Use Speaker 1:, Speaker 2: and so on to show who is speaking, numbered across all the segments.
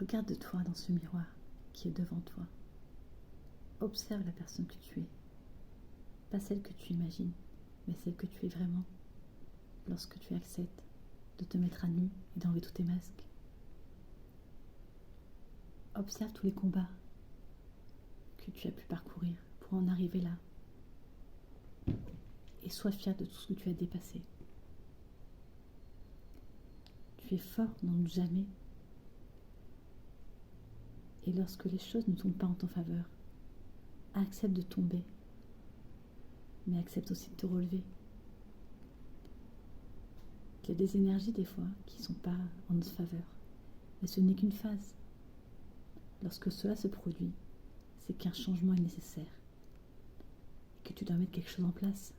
Speaker 1: Regarde-toi dans ce miroir qui est devant toi. Observe la personne que tu es. Pas celle que tu imagines, mais celle que tu es vraiment lorsque tu acceptes de te mettre à nu et d'enlever tous tes masques. Observe tous les combats que tu as pu parcourir pour en arriver là. Et sois fier de tout ce que tu as dépassé. Tu es fort, n'en doute jamais. Et lorsque les choses ne tombent pas en ton faveur, accepte de tomber, mais accepte aussi de te relever. Il y a des énergies des fois qui ne sont pas en notre faveur, mais ce n'est qu'une phase. Lorsque cela se produit, c'est qu'un changement est nécessaire et que tu dois mettre quelque chose en place.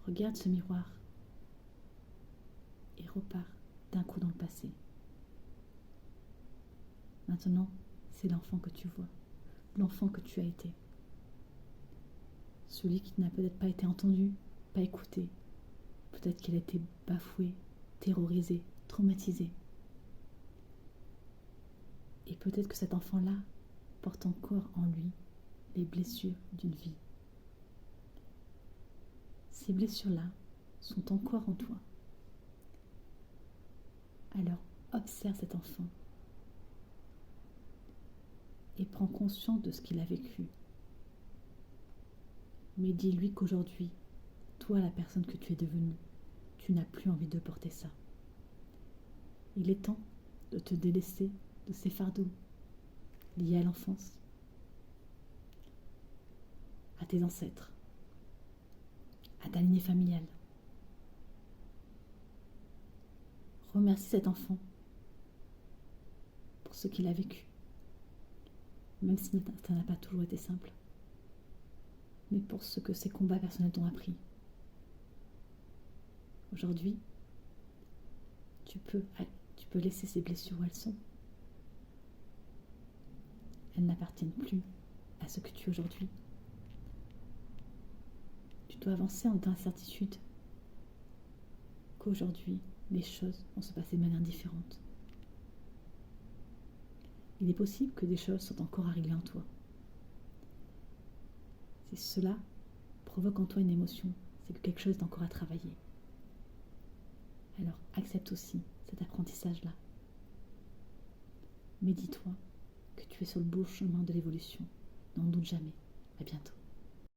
Speaker 1: Regarde ce miroir et repars d'un coup dans le passé. Maintenant, c'est l'enfant que tu vois, l'enfant que tu as été. Celui qui n'a peut-être pas été entendu, pas écouté. Peut-être qu'il a été bafoué, terrorisé, traumatisé. Et peut-être que cet enfant-là porte encore en lui les blessures d'une vie. Ces blessures-là sont encore en toi. Alors, observe cet enfant et prends conscience de ce qu'il a vécu. Mais dis-lui qu'aujourd'hui, toi, la personne que tu es devenue, tu n'as plus envie de porter ça. Il est temps de te délaisser de ces fardeaux liés à l'enfance, à tes ancêtres, à ta lignée familiale. Remercie cet enfant pour ce qu'il a vécu, même si ça n'a pas toujours été simple, mais pour ce que ces combats personnels t'ont appris. Aujourd'hui, tu peux laisser ces blessures où elles sont. Elles n'appartiennent plus à ce que tu es aujourd'hui. Tu dois avancer en étant certitude qu'aujourd'hui, les choses vont se passer de manière différente. Il est possible que des choses soient encore à régler en toi. Si cela provoque en toi une émotion, c'est que quelque chose est encore à travailler. Alors accepte aussi cet apprentissage-là. Mais dis-toi que tu es sur le beau chemin de l'évolution. N'en doute jamais. À bientôt.